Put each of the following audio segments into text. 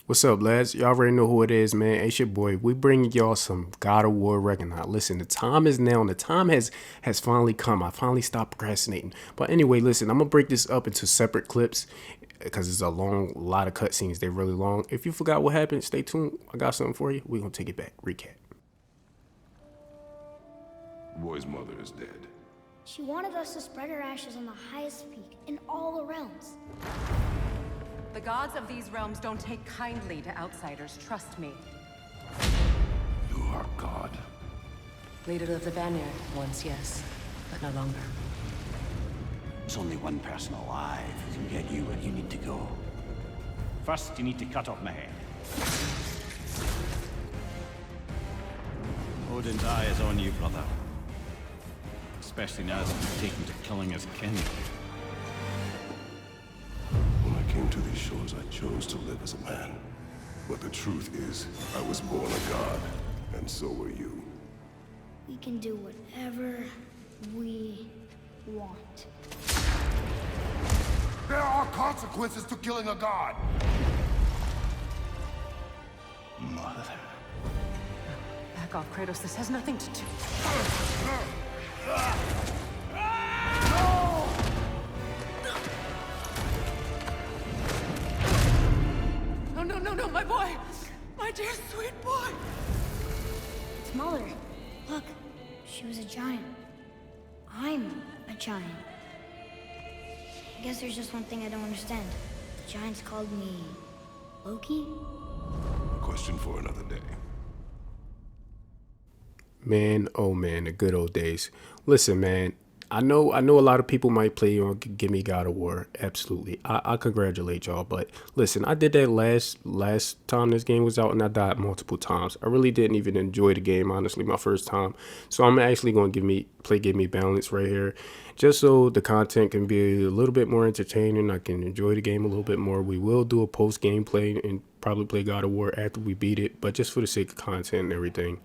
What's up, lads? Y'all already know who it is, man. It's your boy. We bring y'all some God of War Ragnarok. Listen, the time is now, and the time has finally come. I finally stopped procrastinating. But anyway, listen, I'm gonna break this up into separate clips because it's a lot of cutscenes. They're really long. If you forgot what happened, stay tuned. I got something for you. We're gonna take it back. Recap. The boy's mother is dead. She wanted us to spread her ashes on the highest peak in all the realms. The gods of these realms don't take kindly to outsiders, trust me. You are God. Leader of the Vanguard, once yes, but no longer. There's only one person alive who can get you where you need to go. First, you need to cut off my head. Odin's eye is on you, brother. Especially now that you've taken to killing his kin. When I came to these shores, I chose to live as a man. But the truth is, I was born a god, and so were you. We can do whatever we want. There are consequences to killing a god! Mother. Back off, Kratos. This has nothing to do. No, my boy! My dear, sweet boy! It's Mother. Look, she was a giant. I'm a giant. I guess there's just one thing I don't understand. The giants called me Loki? A question for another day. Man, oh man, the good old days. Listen, man, I know a lot of people might play on Give Me God of War. Absolutely. I congratulate y'all. But listen, I did that last time this game was out and I died multiple times. I really didn't even enjoy the game, honestly, my first time. So I'm actually going to play Give Me Balance right here. Just so the content can be a little bit more entertaining. I can enjoy the game a little bit more. We will do a post gameplay and probably play God of War after we beat it. But just for the sake of content and everything,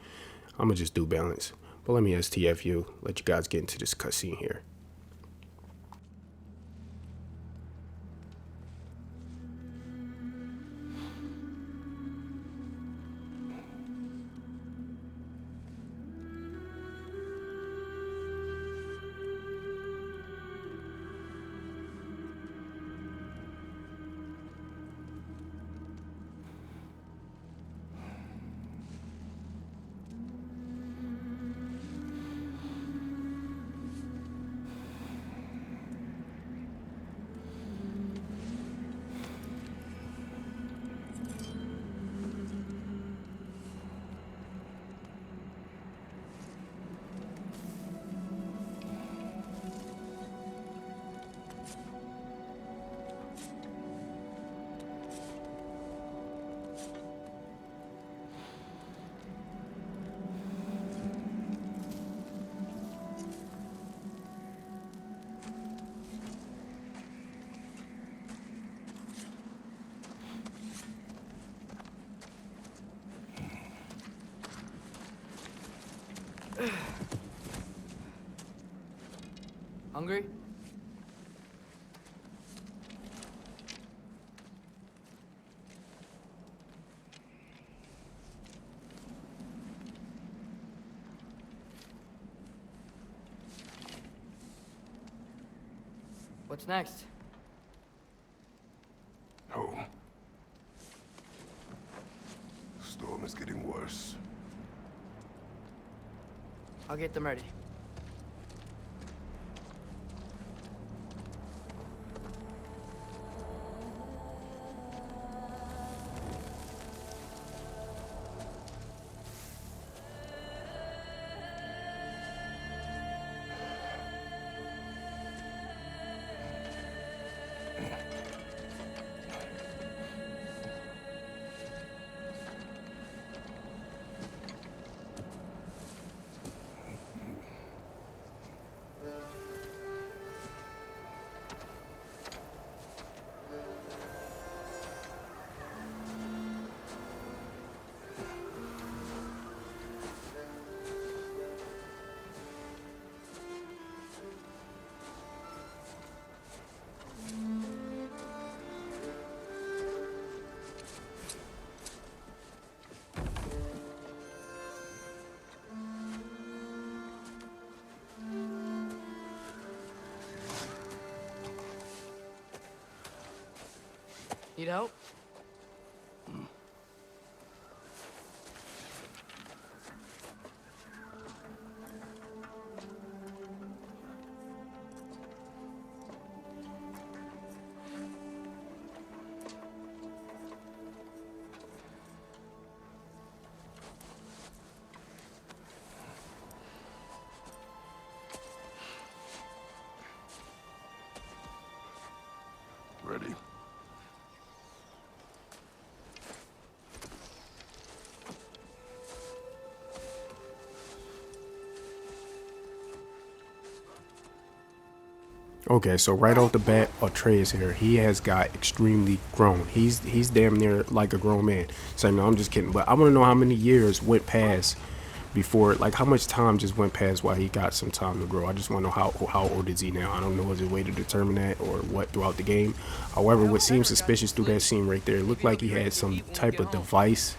I'm going to just do balance. But let me STF you, let you guys get into this cutscene here. Hungry? What's next? Home. The storm is getting worse. I'll get them ready. Need help? Ready? Okay, so right off the bat, Atreus here, he has got extremely grown. He's damn near like a grown man. So no, I'm just kidding. But I want to know how many years went past before, like how much time just went past while he got some time to grow. I just want to know how old is he now. I don't know, is there a way to determine that or what throughout the game. However, what seems suspicious through that scene right there, it looked like he had some type of device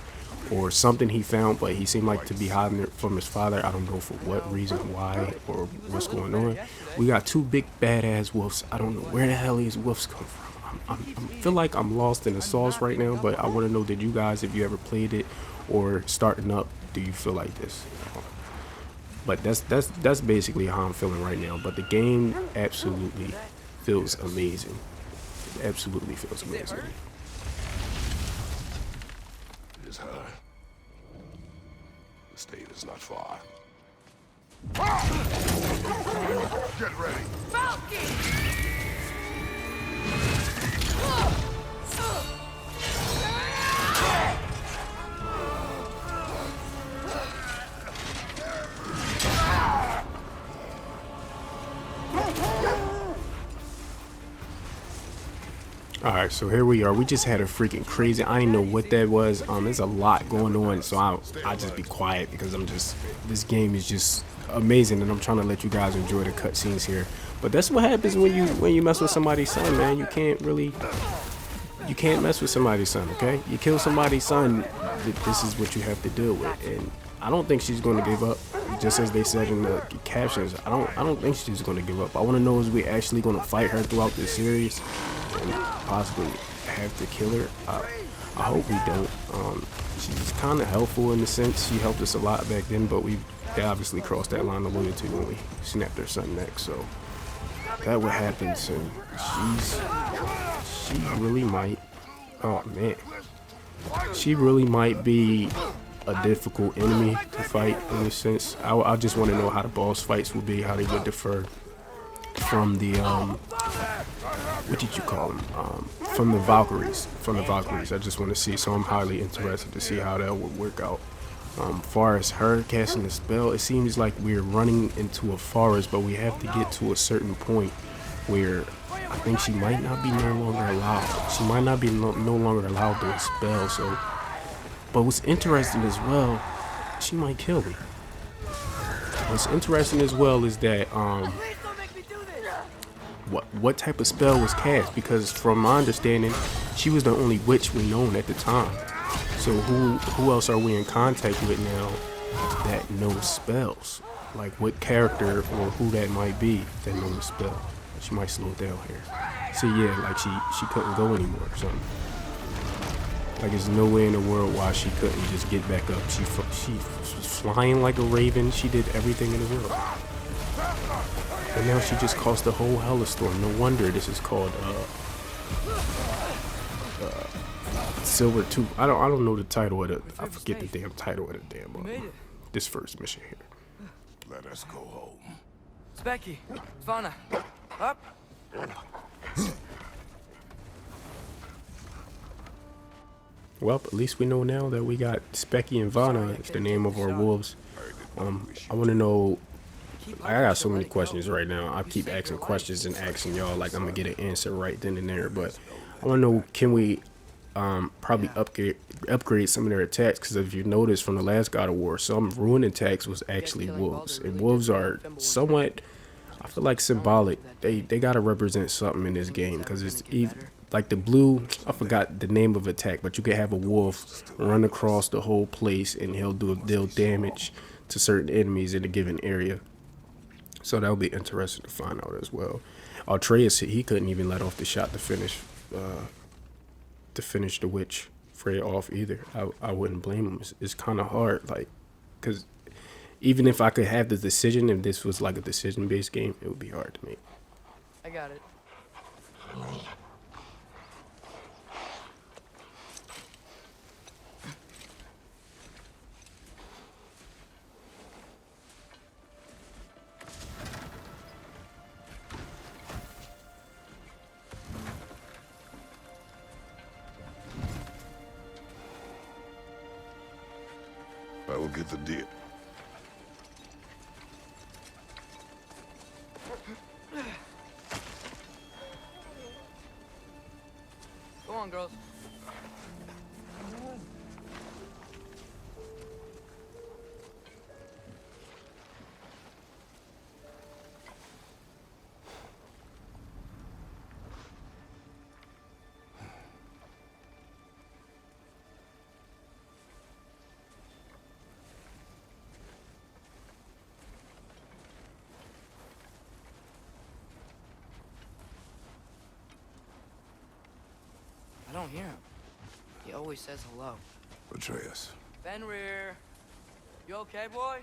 or something he found, but he seemed like to be hiding it from his father. I don't know for what reason, why, or what's going on. We got two big badass wolves. I don't know where the hell these wolves come from. I feel like I'm lost in the sauce right now, but I want to know, did you guys, if you ever played it or starting up, do you feel like this? But that's basically how I'm feeling right now. But the game absolutely feels amazing. It absolutely feels amazing. It is her. The state is not far. Get ready. Alright, so here we are. We just had a freaking crazy, I didn't know what that was. There's a lot going on, so I just be quiet because this game is just amazing, and I'm trying to let you guys enjoy the cutscenes here. But that's what happens when you mess with somebody's son, man. You can't mess with somebody's son, okay? You kill somebody's son, this is what you have to deal with. And I don't think she's going to give up. Just as they said in the captions, I don't think she's going to give up. I want to know, is we actually going to fight her throughout this series and possibly have to kill her? I hope we don't. She's kind of helpful in the sense she helped us a lot back then, but they obviously crossed that line of loyalty when we snapped her son neck. So that what happens, and she really might. Oh man, she really might be a difficult enemy to fight in a sense. I just want to know how the boss fights will be, how they would differ from the what did you call them? From the Valkyries. I just want to see, so I'm highly interested to see how that would work out. Far as her casting the spell, it seems like we're running into a forest, but we have to get to a certain point where I think she might not be no longer allowed. She might not be no longer allowed to spell. So, but what's interesting as well, she might kill me. What's interesting as well is that what type of spell was cast, because from my understanding, she was the only witch we known at the time. So who else are we in contact with now that knows spells? Like what character or who that might be that knows spell? She might slow down here. So yeah, like she couldn't go anymore or something. Like there's no way in the world why she couldn't just get back up. She was flying like a raven. She did everything in the world. And now she just caused the whole Hellastorm. No wonder this is called Silver Tooth. I don't know the title of it. I forget the damn title of the damn this first mission here. Let us go home. Specky, Svana, up. Well, at least we know now that we got Specky and Vanna. It's the name of our wolves. I want to know. I got so many questions right now. I keep asking questions and asking y'all like I'm gonna get an answer right then and there. But I want to know, can we probably upgrade some of their attacks? Because if you notice from the last God of War, some ruin attacks was actually wolves, and wolves are somewhat, I feel like, symbolic. They gotta represent something in this game, because it's even like the blue, I forgot the name of attack, but you could have a wolf run across the whole place and he'll deal damage to certain enemies in a given area. So that'll be interesting to find out as well. Atreus, he couldn't even let off the shot to finish to finish the witch Freya off either. I wouldn't blame him. It's kind of hard, like, because even if I could have the decision, if this was like a decision-based game, it would be hard to make. I got it. I will get the deal. Go on, girls. I don't hear him. He always says hello. Atreus. Fenrir, you okay, boy?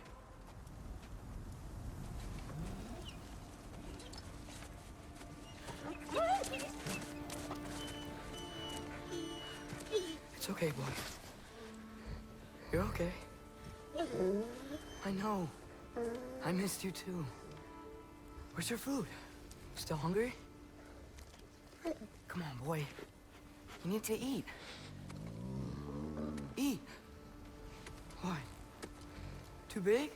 It's okay, boy. You're okay. I know. I missed you too. Where's your food? Still hungry? Come on, boy. You need to eat. Eat. Why? Too big?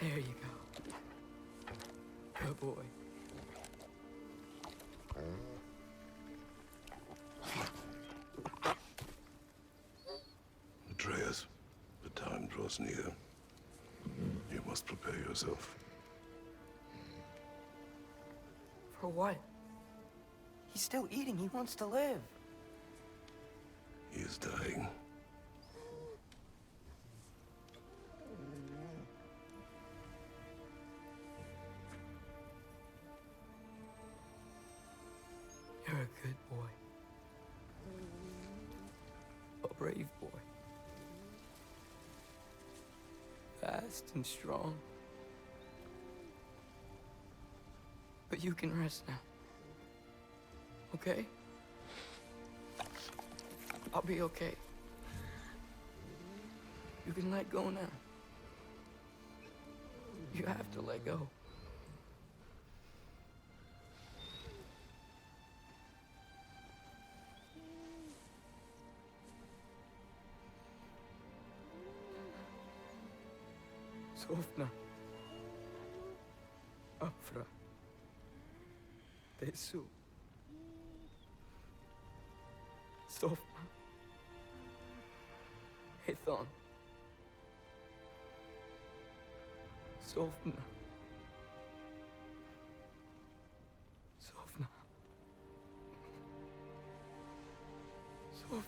There you go. Good boy. Atreus, the time draws near. You must prepare yourself. For what? He's still eating. He wants to live. He is dying. You're a good boy. A brave boy. Fast and strong. But you can rest now. Okay? I'll be okay. You can let go now. You have to let go. Sofna. Afra. Tesu. Sofna. Hethon. Sofna. Sofna. Sofna.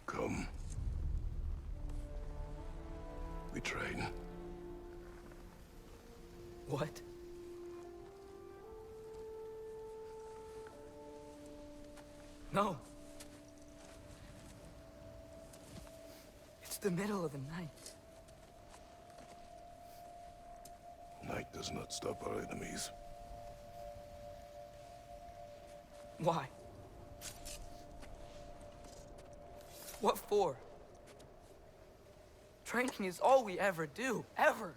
Come. We train. What? No. It's the middle of the night. Night does not stop our enemies. Why? What for? Training is all we ever do, ever.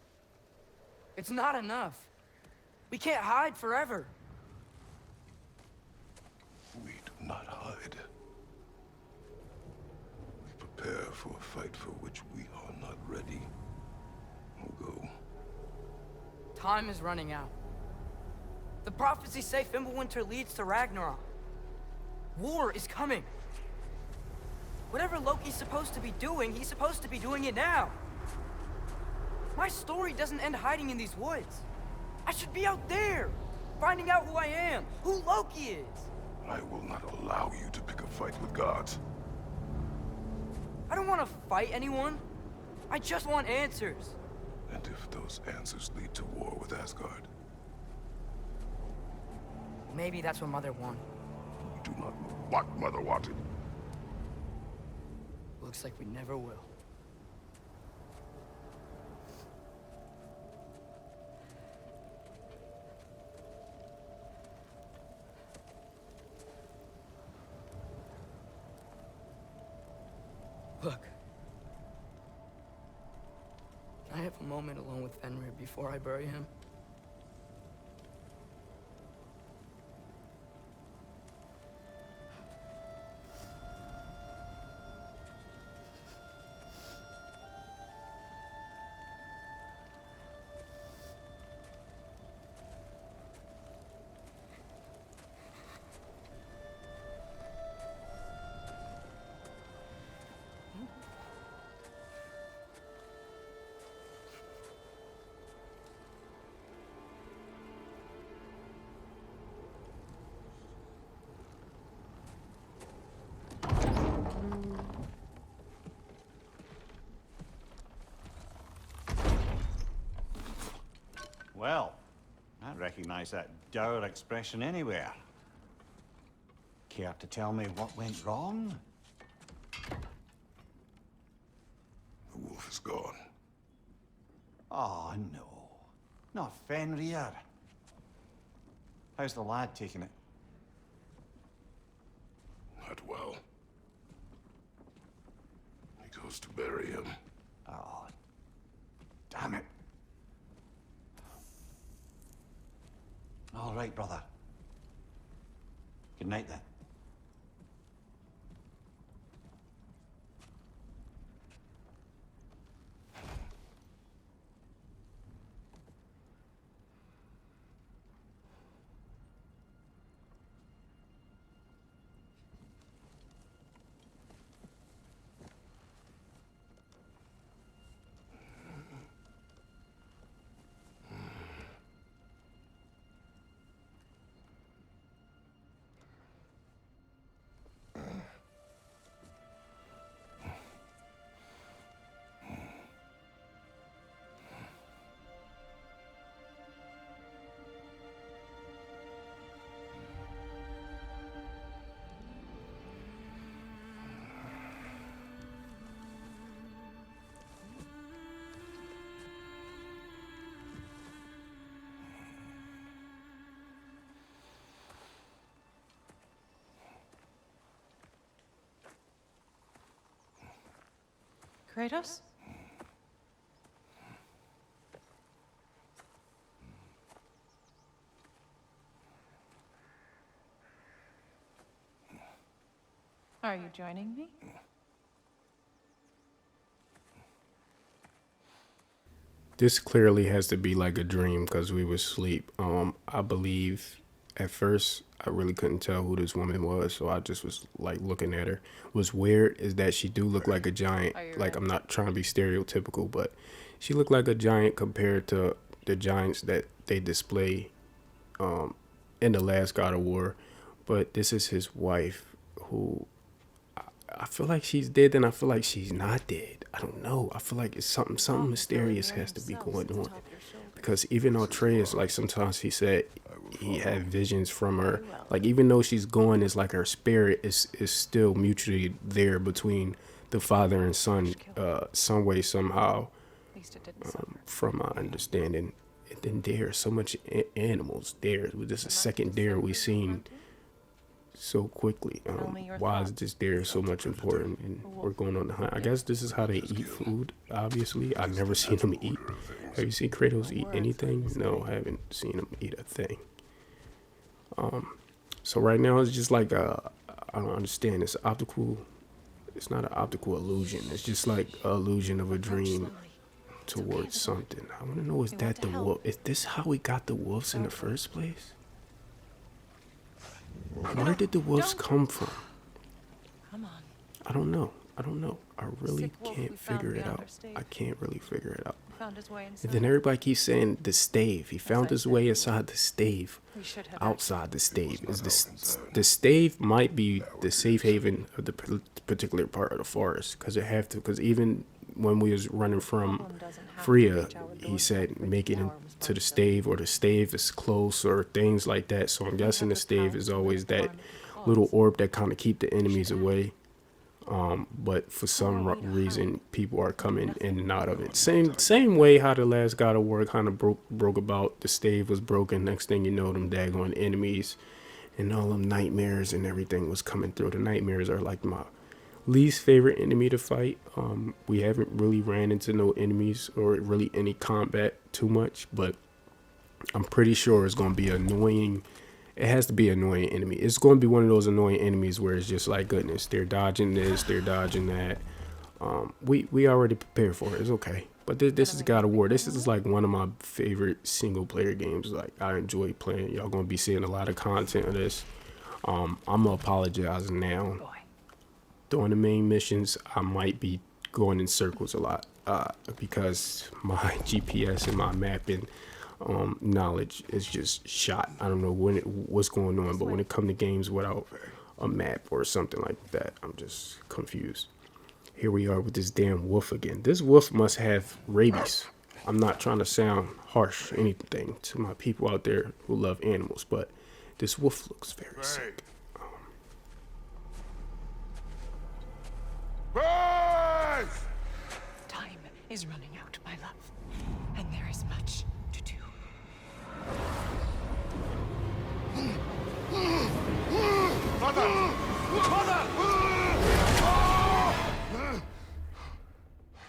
It's not enough. We can't hide forever. We do not hide. We prepare for a fight for which we are not ready. Oh Time is running out. The prophecies say Fimbulwinter leads to Ragnarok. War is coming. Whatever Loki's supposed to be doing, he's supposed to be doing it now. My story doesn't end hiding in these woods. I should be out there, finding out who I am, who Loki is. I will not allow you to pick a fight with gods. I don't want to fight anyone. I just want answers. And if those answers lead to war with Asgard, Maybe that's what Mother wanted. you do not know what Mother wanted. Looks like we never will. Look. Can I have a moment alone with Fenrir before I bury him? Well, I recognize that dour expression anywhere. Care to tell me what went wrong? The wolf is gone. Oh, no. Not Fenrir. How's the lad taking it? Not well. He goes to bury him. Oh, damn it. All right, brother. Good night, then. Kratos? Are you joining me? This clearly has to be like a dream because we were asleep. I believe at first I really couldn't tell who this woman was, so I just was like looking at her. What's weird is that she do look like a giant. Like, I'm not trying to be stereotypical, but she looked like a giant compared to the giants that they display in the last God of War. But this is his wife, who I feel like she's dead, and I feel like she's not dead. I don't know. I feel like it's something mysterious has to be going on. Because even Atreus, like, sometimes he said he had visions from her. Like, even though she's gone, it's like her spirit is still mutually there between the father and son, some way, somehow, from my understanding. And then there are so much animals there. With this a second deer we seen so quickly. Why is this deer so much important? And we're going on the hunt. I guess this is how they eat food. Obviously, I've never seen them eat. Have you seen Kratos eat anything? No, I haven't seen him eat a thing. So right now it's just like I don't understand. It's optical. It's not an optical illusion. It's just like an illusion of a dream. towards something. I want to know, is that the wolf? Is this how we got the wolves in the first place? Where did the wolves come from? Come on. I don't know. I don't know. I really Sick wolf can't we found figure it beyond out. our stave. I can't really figure it out. Found his way And inside. then everybody keeps saying the stave. He found his way inside the stave. We should have Outside the stave. Is the stave might be the safe haven of the particular part of the forest, because it have to. Because even when we was running from Freya, he said make it into the stave, or the stave is close, or things like that. So I'm guessing the stave is always that little orb that kind of keep the enemies away. But for some reason, people are coming in and out of it. Same way how the last God of War kind of broke about. The stave was broken. Next thing you know, them daggone enemies and all them nightmares and everything was coming through. The nightmares are like my least favorite enemy to fight. We haven't really ran into no enemies or really any combat too much, but I'm pretty sure it's gonna be annoying. It has to be an annoying enemy. It's going to be one of those annoying enemies where it's just like, goodness, they're dodging this, they're dodging that. We already prepared for it. It's okay. But this is God of War. This is like one of my favorite single player games. Like, I enjoy playing. Y'all going to be seeing a lot of content of this. I'm going to apologize now. During the main missions, I might be going in circles a lot because my GPS and my mapping knowledge is just shot. I don't know what's going on, but when it comes to games without a map or something like that, I'm just confused. Here we are with this damn wolf again. This wolf must have rabies. I'm not trying to sound harsh or anything to my people out there who love animals, but this wolf looks very sick. Time is running out, my love. And there is much to do.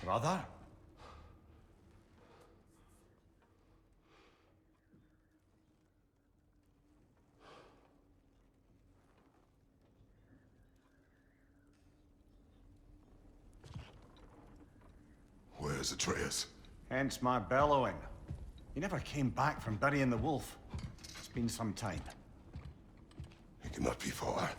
Brother? Where's Atreus? Hence my bellowing. He never came back from burying the wolf. It's been some time. He cannot be far.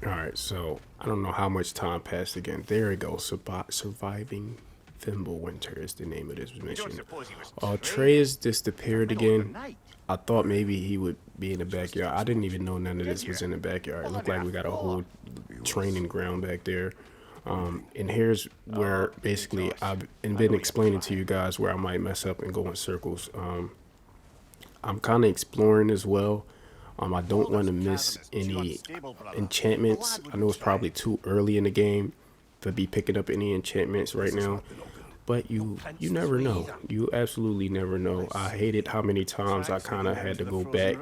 Alright, so I don't know how much time passed again. There it goes. Surviving Fimbulwinter is the name of this mission. Atreus disappeared again. I thought maybe he would be in the backyard. I didn't even know none of this was in the backyard. It looked like we got a whole training ground back there. And here's where basically I've been explaining to you guys where I might mess up and go in circles. I'm kind of exploring as well. I don't want to miss any enchantments. I know it's probably too early in the game to be picking up any enchantments right now, but you never know. You absolutely never know. I hated how many times I kind of had to go back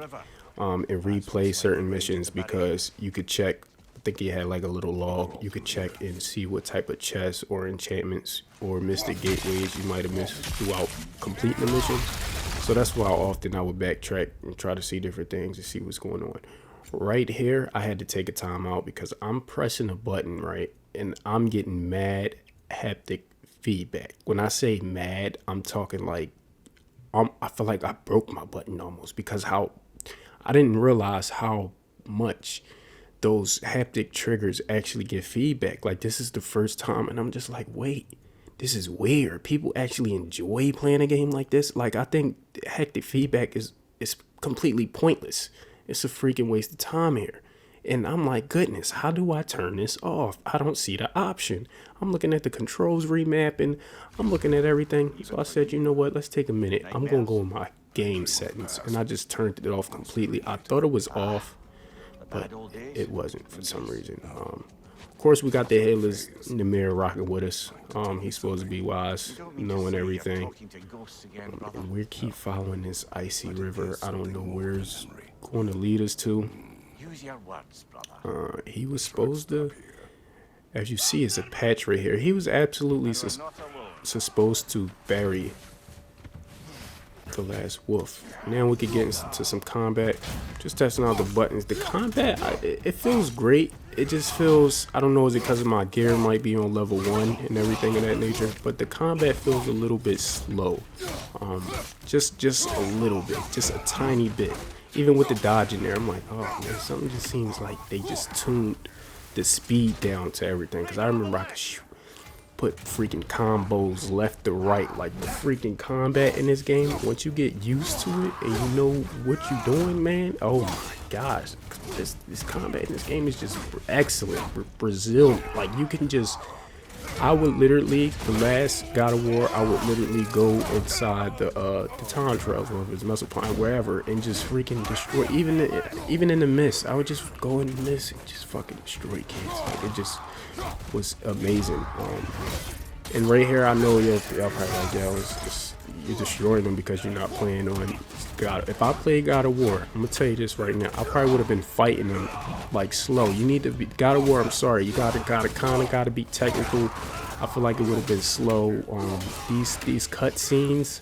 and replay certain missions because you could check. I think he had like a little log. You could check and see what type of chests or enchantments or mystic gateways you might have missed throughout completing the mission. So that's why often I would backtrack and try to see different things and see what's going on. Right here, I had to take a time out because I'm pressing a button, right? And I'm getting mad haptic feedback. When I say mad, I'm talking like, I feel like I broke my button almost because I didn't realize how much those haptic triggers actually give feedback. Like, this is the first time, and I'm just like, wait. This is weird. People actually enjoy playing a game like this. Like, I think haptic feedback is completely pointless. It's a freaking waste of time here. And I'm like, goodness, how do I turn this off? I don't see the option. I'm looking at the controls remapping. I'm looking at everything. So I said, you know what? Let's take a minute. I'm going to go in my game settings. And I just turned it off completely. I thought it was off, but it wasn't for some reason. Of course, we got the headless Ymir rocking with us. He's supposed to be wise, knowing everything. And we keep following this icy river. I don't know where it's going to lead us to. He was supposed to, as you see, it's a patch right here. He was absolutely supposed to bury the last wolf. Now we could get into some combat. Just testing out the buttons. The combat, it feels great. It just feels, I don't know, is it because of my gear might be on level 1 and everything of that nature, but the combat feels a little bit slow. Just a little bit, just a tiny bit. Even with the dodge in there, I'm like, oh man, something just seems like they just tuned the speed down to everything. Because I remember I could put freaking combos left to right. Like the freaking combat in this game, once you get used to it and you know what you're doing, man, oh my gosh, this combat in this game is just excellent. Brazilian. Like you can just, I would literally, the last God of War, I would literally go inside the time trails, whether it's Mesopotamia, wherever, and just freaking destroy. Even in the mist, I would just go in the mist and just fucking destroy kids. Like it just was amazing. And right here, I know y'all probably like, yeah, you're destroying them because you're not playing on God. If I played God of War, I'm gonna tell you this right now, I probably would have been fighting them like slow. You need to be God of War. I'm sorry, you gotta be technical. I feel like it would have been slow. These cut scenes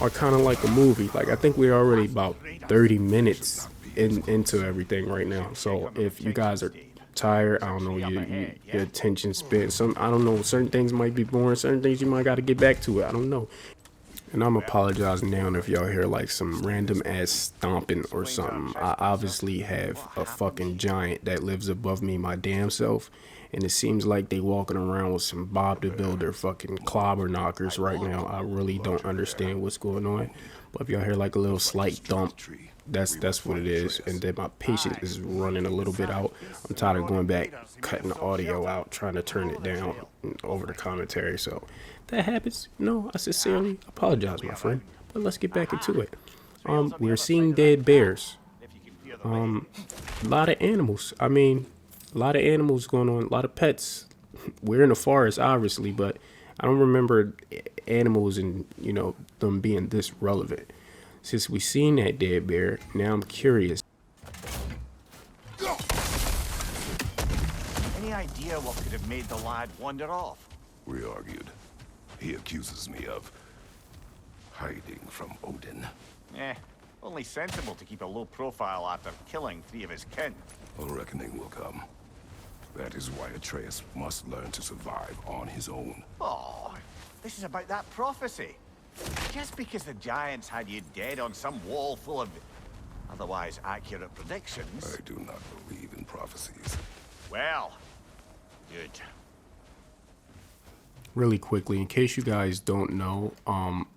are kind of like a movie. Like I think we're already about 30 minutes into everything right now. So if you guys are tired, I don't know, your attention span, I don't know, certain things might be boring, certain things you might got to get back to it, I don't know. And I'm apologizing now if y'all hear like some random ass stomping or something. I obviously have a fucking giant that lives above me, my damn self, and it seems like they walking around with some Bob the Builder fucking clobber knockers right now. I really don't understand what's going on, but if y'all hear like a little slight thump, that's what it is. And then my patience is running a little bit out. I'm tired of going back, cutting the audio out, trying to turn it down over the commentary. So that happens. No, I sincerely apologize, my friend. But let's get back into it. We're seeing dead bears. A lot of animals. I mean, a lot of animals going on. A lot of pets. We're in the forest, obviously, but I don't remember animals and them being this relevant. Since we seen that dead bear, now I'm curious. Any idea what could have made the lad wander off? We argued. He accuses me of hiding from Odin. Only sensible to keep a low profile after killing 3 of his kin. A reckoning will come. That is why Atreus must learn to survive on his own. Oh, this is about that prophecy. Just because the giants had you dead on some wall full of otherwise accurate predictions. I do not believe in prophecies. Well, good. Really quickly, in case you guys don't know,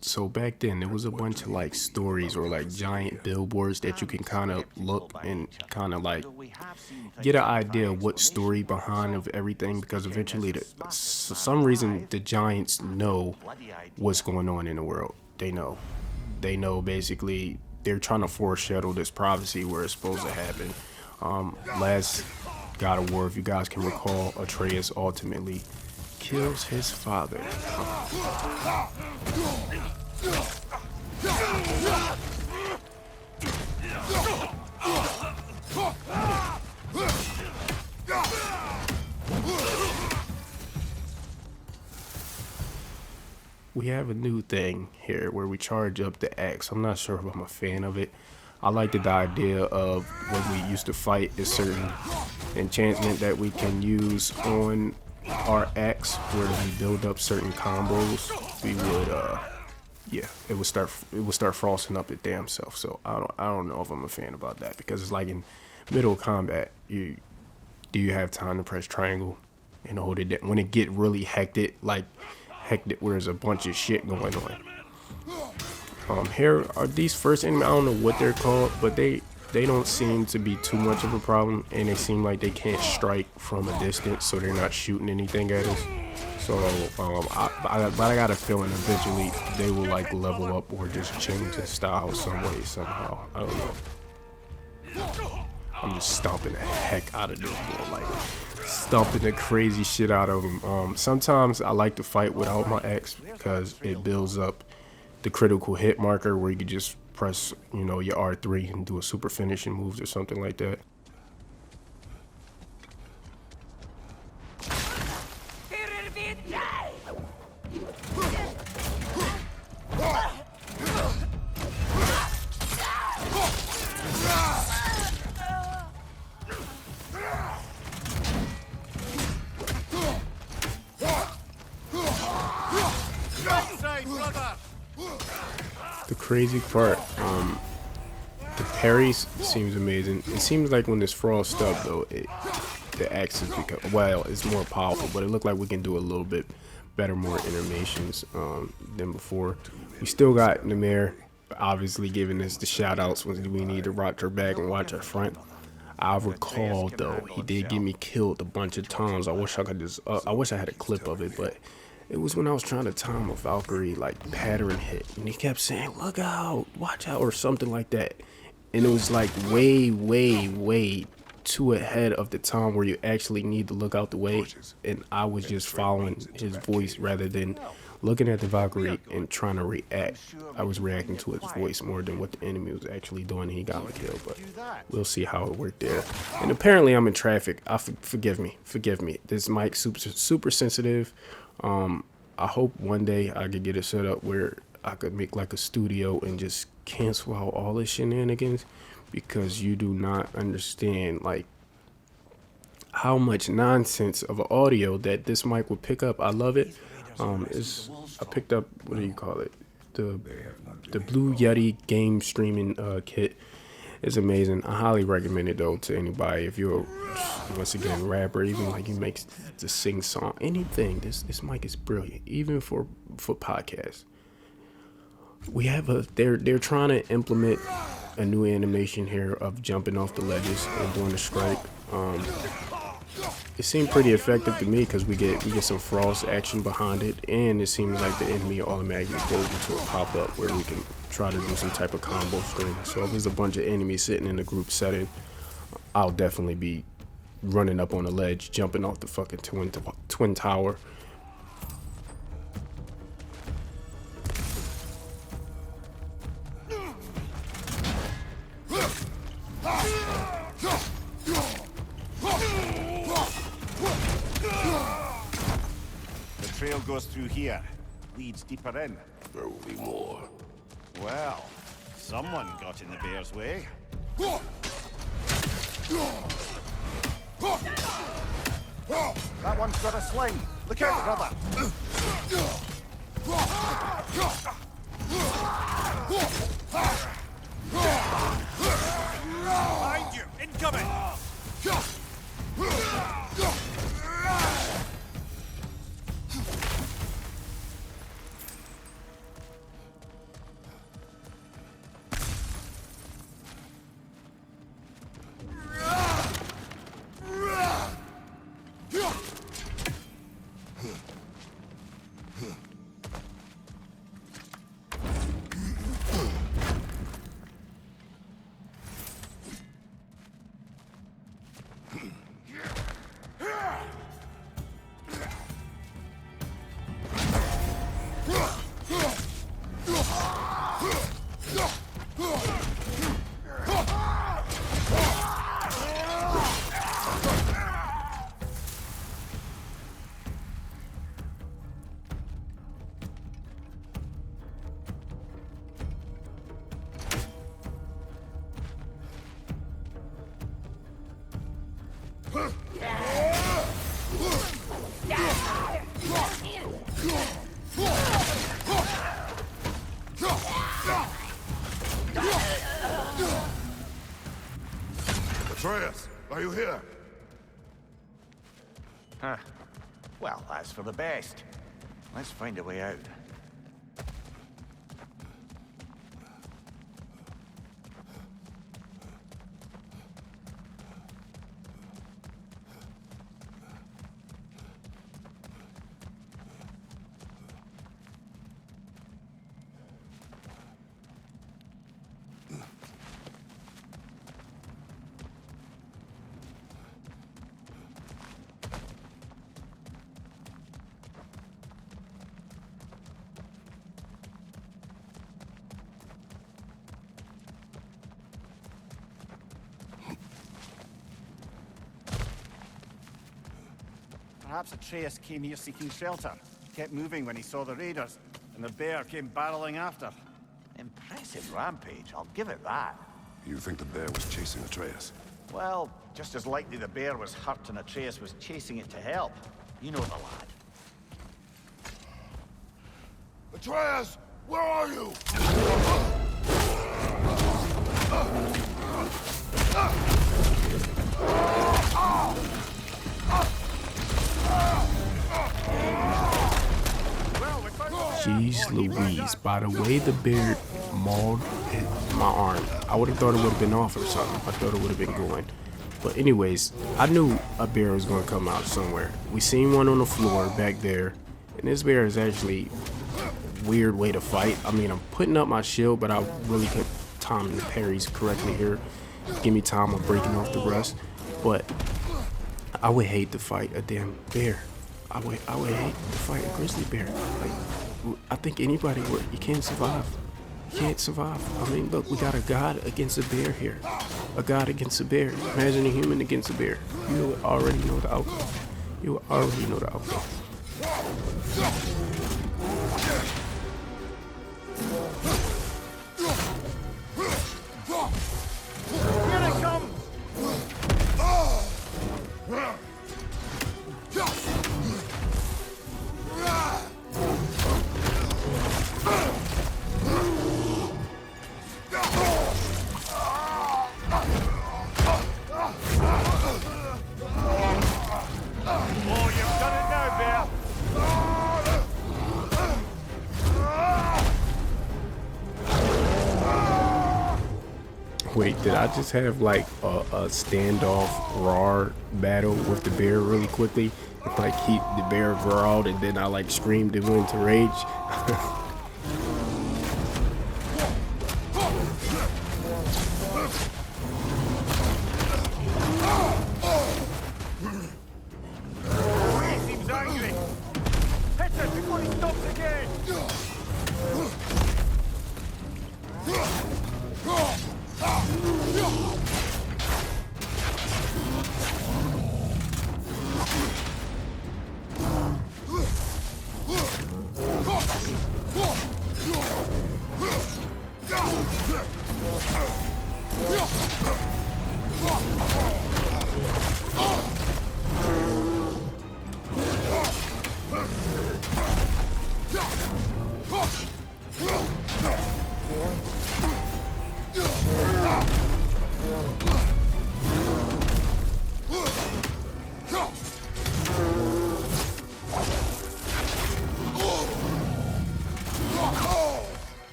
so back then there was a bunch of like stories or like giant billboards that you can kind of look and kind of like get an idea of what story behind of everything, because eventually for some reason the giants know what's going on in the world. They know basically. They're trying to foreshadow this prophecy where it's supposed to happen. Last God of War, if you guys can recall, Atreus ultimately kills his father. We have a new thing here where we charge up the axe. I'm not sure if I'm a fan of it. I liked the idea of when we used to fight a certain enchantment that we can use on our axe where we build up certain combos. We would it would start frosting up its damn self. So I don't know if I'm a fan about that, because it's like in middle combat, do you have time to press triangle and hold it down when it get really hectic where there's a bunch of shit going on. Here are these first enemies. I don't know what they're called, but they don't seem to be too much of a problem, and they seem like they can't strike from a distance, so they're not shooting anything at us. So but I got a feeling eventually they will like level up or just change the style some way, somehow. I don't know. I'm just stomping the heck out of this boy, like stomping the crazy shit out of him. Sometimes I like to fight without my axe because it builds up the critical hit marker where you can just press, your R3 and do a super finishing moves or something like that. crazy part. The parries seems amazing. It seems like when this frost stub though, the axe is it's more powerful, but it looked like we can do a little bit better, more animations than before. We still got Nameer obviously giving us the shout outs when we need to watch our back and watch our front. I recall though, he did get me killed a bunch of times. I wish I could just I wish I had a clip of it, but it was when I was trying to time a Valkyrie like pattern hit, and he kept saying, "Look out, watch out," or something like that. And it was like way too ahead of the time where you actually need to look out the way. And I was just following his voice rather than looking at the Valkyrie and trying to react. I was reacting to his voice more than what the enemy was actually doing. And he got me killed, but we'll see how it worked there. And apparently I'm in traffic. Forgive me. This mic's super sensitive. I hope one day I could get it set up where I could make like a studio and just cancel out all the shenanigans, because you do not understand like how much nonsense of audio that this mic would pick up. I love it. I picked up, what do you call it? The Blue Yeti game streaming kit. Is amazing. I highly recommend it though to anybody. If you're once again rapper, even like you make the sing song, anything. This mic is brilliant, even for podcasts. We have they're trying to implement a new animation here of jumping off the ledges and doing the strike. It seemed pretty effective to me because we get some frost action behind it, and it seems like the enemy automatically goes into a pop up where we can try to do some type of combo string. So if there's a bunch of enemies sitting in a group setting, I'll definitely be running up on the ledge, jumping off the fucking twin tower. The trail goes through here, leads deeper in. There will be more. Well, someone got in the bear's way. That one's got a sling. Look out, brother. Behind you, incoming. Atreus, are you here? Huh. Well, that's for the best. Let's find a way out. Perhaps Atreus came here seeking shelter. He kept moving when he saw the raiders, and the bear came barreling after. Impressive rampage, I'll give it that. You think the bear was chasing Atreus? Well, just as likely the bear was hurt and Atreus was chasing it to help. You know the lad. Atreus, where are you? Jeez Louise, by the way the bear mauled my arm, I would have thought it would have been off or something. I thought it would have been going. But anyways, I knew a bear was going to come out somewhere. We seen one on the floor back there. And this bear is actually a weird way to fight. I mean, I'm putting up my shield, but I really could time the parries correctly here. Give me time of breaking off the rust. But I would hate to fight a damn bear. I would hate to fight a grizzly bear. Like, I think anybody would. You can't survive. You can't survive. I mean, look, we got a god against a bear here. A god against a bear. Imagine a human against a bear. You would already know the outcome. You would already know the outcome. Here they come! Oh, you've done it now, bear! Wait, did I just have like a standoff roar battle with the bear really quickly? Like the bear growled and then I like screamed and went into rage. He seems angry. Hit him before he stops again!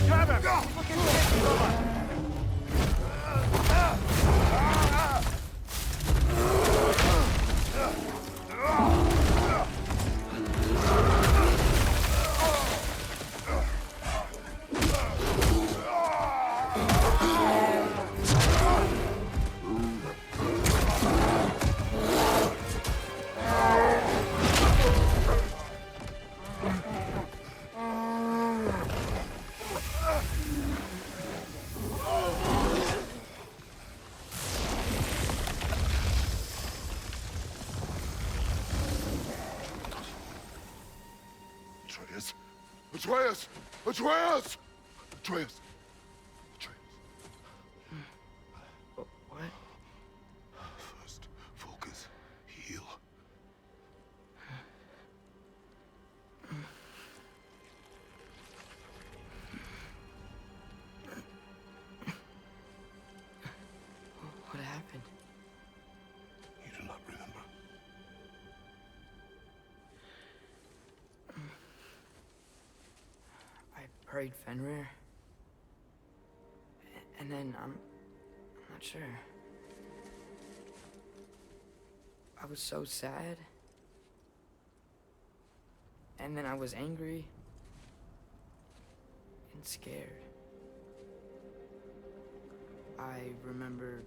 Grab him! Look at this, brother! Atreus! Atreus! Atreus! Atreus! Atreus! What? First, focus. Heal. What happened? You do not remember. I prayed Fenrir. And then I'm not sure. I was so sad. And then I was angry and scared. I remember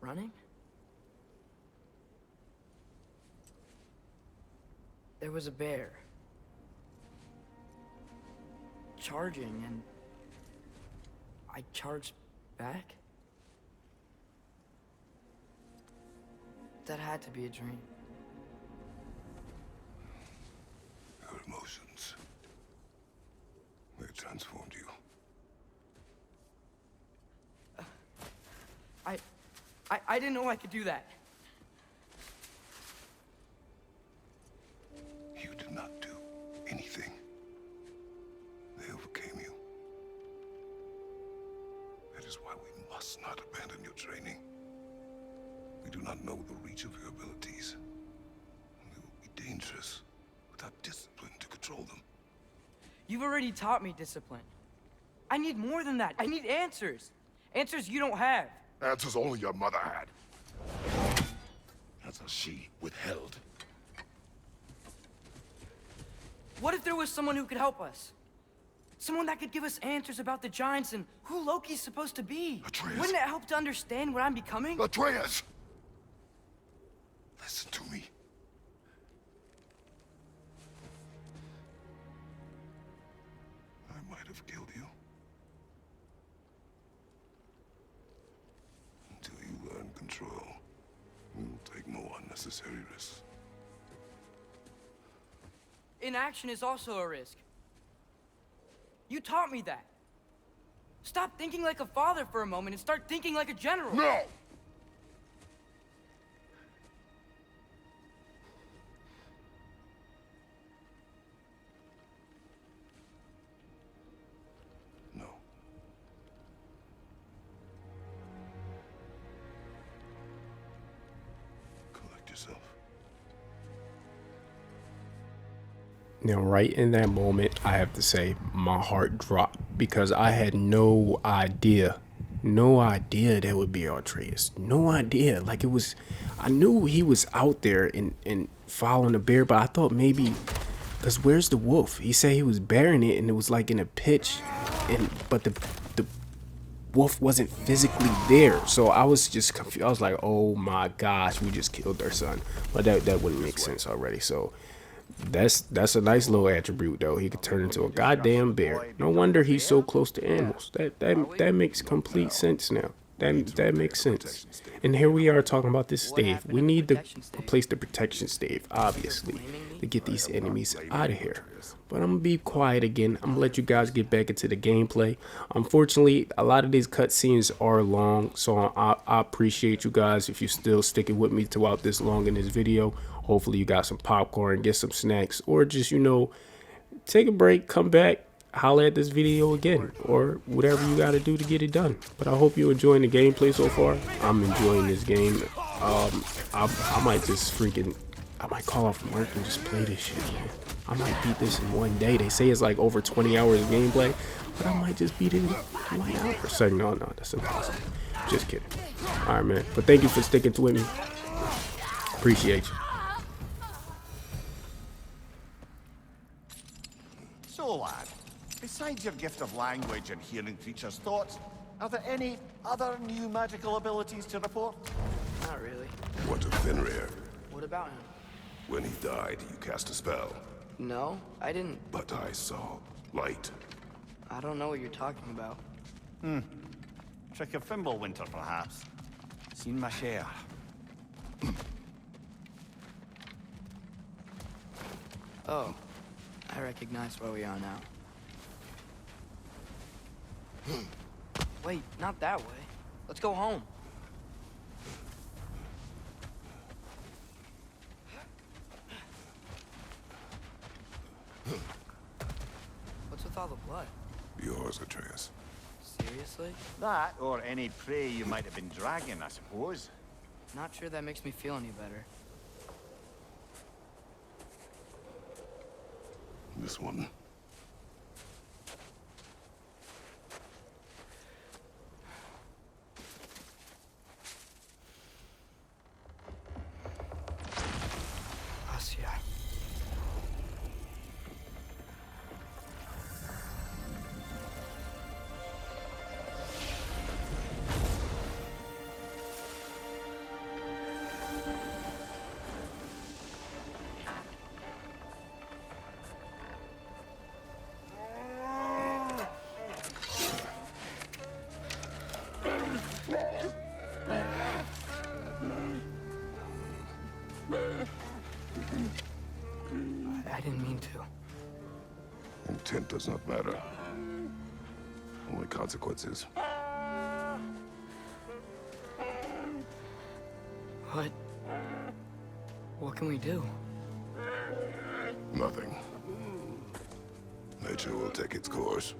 running. There was a bear charging, and I charged back. That had to be a dream. Your emotions. They transformed you. I didn't know I could do that. anything. They overcame you. That is why we must not abandon your training. We do not know the reach of your abilities. They will be dangerous without discipline to control them. You've already taught me discipline. I need more than that. I need answers. Answers you don't have. Answers only your mother had. Answers she withheld. What if there was someone who could help us? Someone that could give us answers about the Giants and who Loki's supposed to be. Atreus. Wouldn't it help to understand what I'm becoming? Atreus! Listen to me. I might have killed you. Until you learn control, you will take no unnecessary risks. Inaction is also a risk. You taught me that. Stop thinking like a father for a moment and start thinking like a general. No! No. Collect yourself. Now, right in that moment, I have to say my heart dropped because I had no idea that would be Atreus. No idea. Like, it was, I knew he was out there and following the bear, but I thought maybe, because where's the wolf? He said he was bearing it and it was like in a pitch, but the wolf wasn't physically there. So I was just confused. I was like, oh my gosh, we just killed their son. But that wouldn't make sense already. So that's a nice little attribute though. He could turn into a goddamn bear. No wonder he's so close to animals. That makes complete sense now. That makes sense. And here we are talking about this stave. We need to replace the protection stave, obviously, to get these enemies out of here. But I'm gonna be quiet again. I'm gonna let you guys get back into the gameplay. Unfortunately, a lot of these cutscenes are long, so I appreciate you guys if you're still sticking with me throughout this long in this video. Hopefully you got some popcorn, get some snacks, or just, take a break, come back, holla at this video again, or whatever you got to do to get it done. But I hope you're enjoying the gameplay so far. I'm enjoying this game. I might just I might call off from work and just play this shit, man. I might beat this in one day. They say it's like over 20 hours of gameplay, but I might just beat it in 1 hour or something. No, that's impossible. Just kidding. All right, man. But thank you for sticking with me. Appreciate you. So, lad, besides your gift of language and hearing creatures' thoughts, are there any other new magical abilities to report? Not really. What of Fenrir? What about him? When he died, you cast a spell. No, I didn't. But I saw light. I don't know what you're talking about. Trick of Fimbulwinter, perhaps. Seen my share. Oh, I recognize where we are now. Wait, not that way. Let's go home. What's with all the blood? Yours, Atreus. Seriously? That, or any prey you might have been dragging, I suppose. Not sure that makes me feel any better. This one. Asya. I didn't mean to. Intent does not matter. Only consequences. What can we do? Nothing. nature will take its course.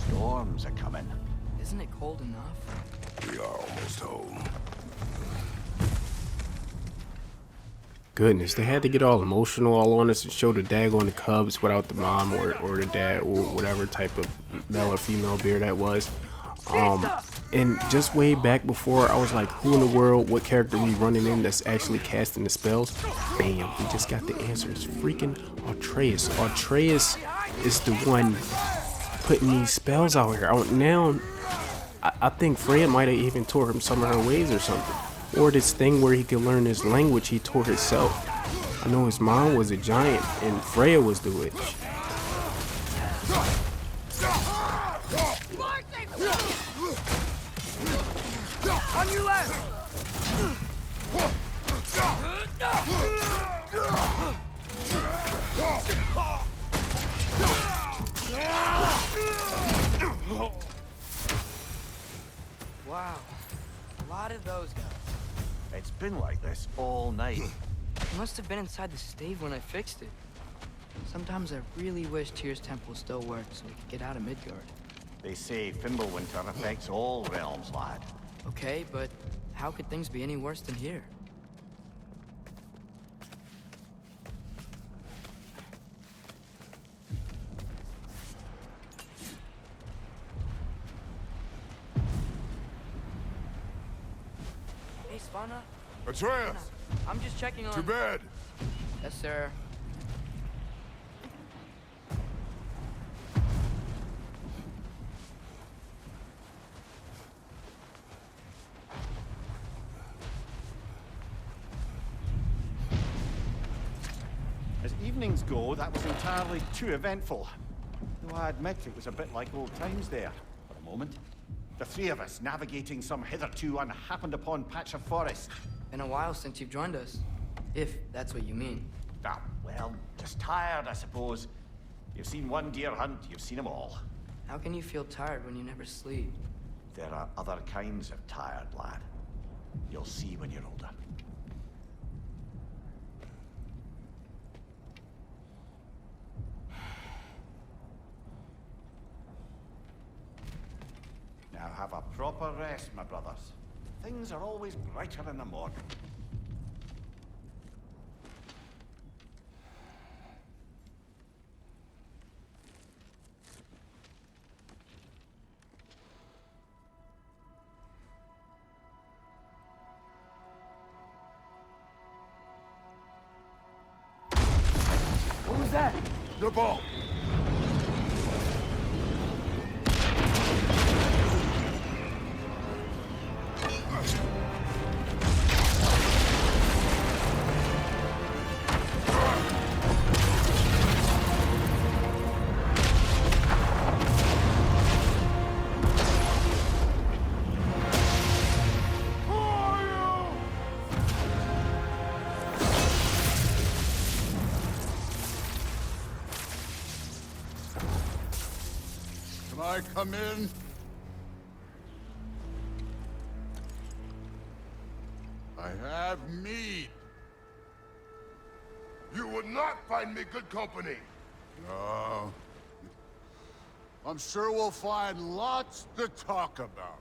Storms are coming. Isn't it cold enough? We are almost home. Goodness, they had to get all emotional all on us and show the dag on the Cubs without the mom or the dad or whatever type of male or female beer that was. And just way back before, I was like, who in the world, what character we running in that's actually casting the spells? Bam, we just got the answer. It's freaking Atreus. Atreus is the one putting these spells out here. Now, I think Freya might have even taught him some of her ways or something. Or this thing where he could learn his language he taught himself. I know his mom was a giant and Freya was the witch. On your left! Wow, a lot of those guys. It's been like this all night. I must have been inside the stave when I fixed it. Sometimes I really wish Tyr's temple still worked so we could get out of Midgard. They say Fimbulwinter affects all realms, lad. Okay, but how could things be any worse than here? Hey, Svanna. Atreus! I'm just checking on... To bed! Yes, sir. As evenings go, that was entirely too eventful. Though I admit it was a bit like old times there, for a moment. The three of us navigating some hitherto unhappened upon patch of forest. Been a while since you've joined us. If that's what you mean. Ah, well, just tired, I suppose. You've seen one deer hunt, you've seen them all. How can you feel tired when you never sleep? There are other kinds of tired, lad. You'll see when you're older. Now have a proper rest, my brothers. Things are always brighter in the morning. What was that? The ball! Can I come in? I have mead. You would not find me good company. No. I'm sure we'll find lots to talk about.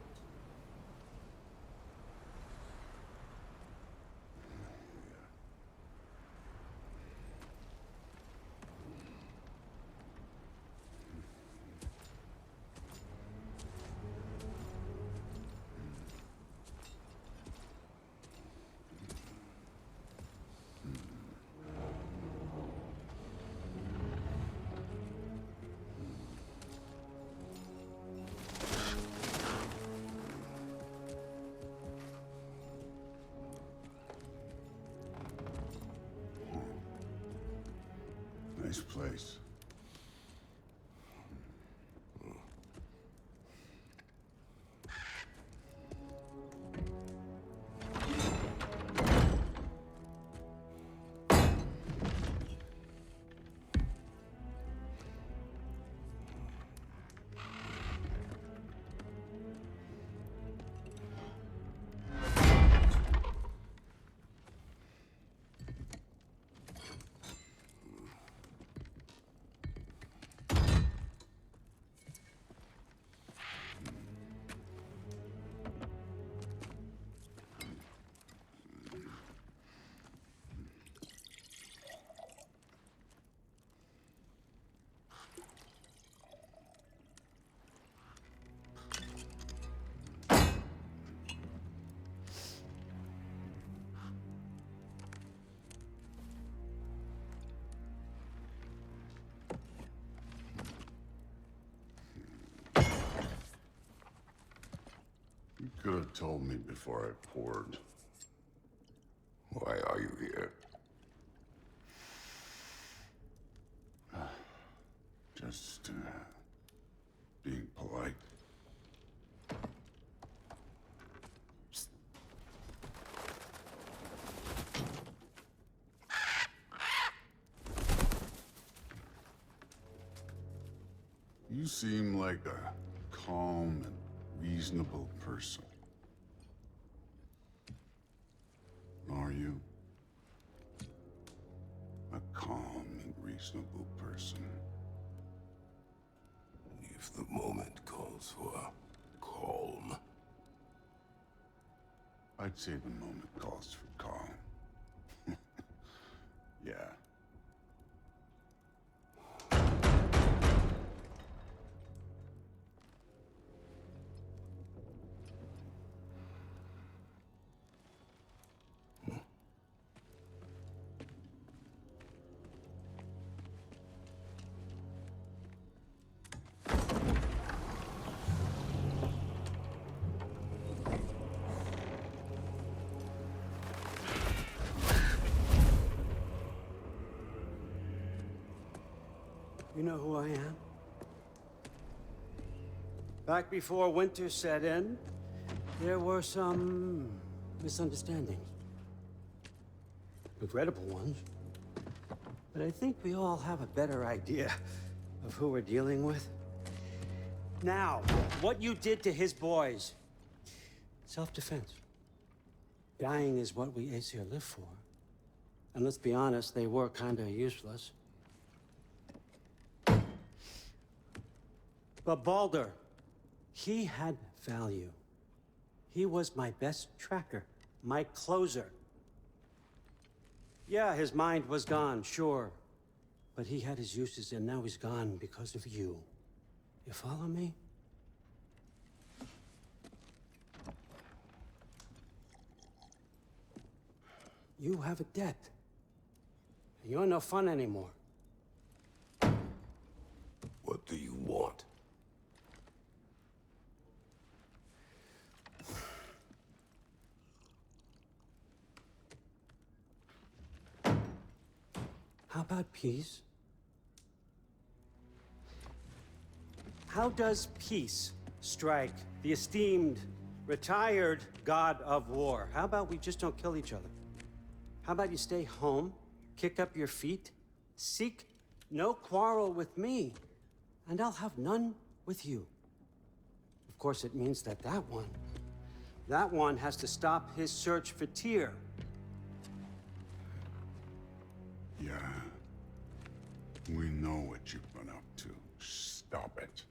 Nice place. have told me before I poured. Why are you here? Just being polite. You seem like a calm and reasonable person. Are you? A calm and reasonable person. If the moment calls for calm. I'd say the moment calls for calm. Yeah. You know who I am? Back before winter set in, there were some misunderstandings. Regrettable ones. But I think we all have a better idea of who we're dealing with. Now, what you did to his boys. Self-defense. Dying is what we Aesir live for. And let's be honest, they were kinda useless. But Baldur, he had value. He was my best tracker, my closer. Yeah, his mind was gone, sure. But he had his uses, and now he's gone because of you. You follow me? You have a debt. You're no fun anymore. What do you want? How about peace? How does peace strike the esteemed, retired god of war? How about we just don't kill each other? How about you stay home, kick up your feet, seek no quarrel with me, and I'll have none with you. Of course, it means that that one has to stop his search for Tyr. Yeah. We know what you've been up to. Stop it.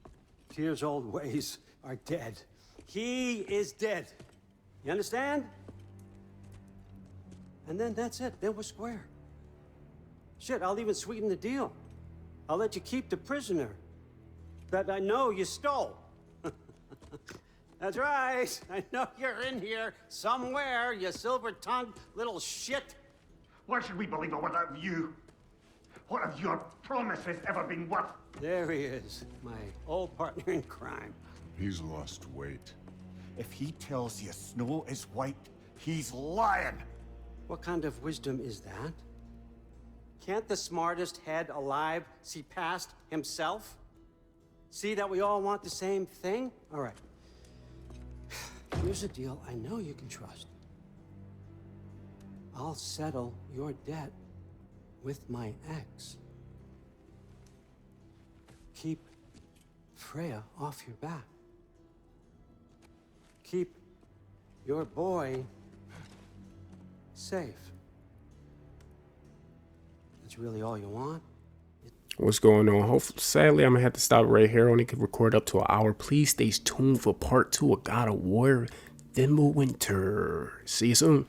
Tyr's old ways are dead. He is dead. You understand? And then that's it. Then we're square. Shit, I'll even sweeten the deal. I'll let you keep the prisoner that I know you stole. That's right. I know you're in here somewhere, you silver-tongued little shit. Why should we believe a word out of you? What have your promises ever been worth? There he is, my old partner in crime. He's lost weight. If he tells you snow is white, he's lying. What kind of wisdom is that? Can't the smartest head alive see past himself? See that we all want the same thing? All right. Here's a deal I know you can trust. I'll settle your debt with my ex. Keep Freya off your back. Keep your boy safe. That's really all you want? What's going on? Hopefully, sadly, I'm gonna have to stop right here. Only could record up to an hour. Please stay tuned for part 2 of God of War, Fimbulwinter. See you soon.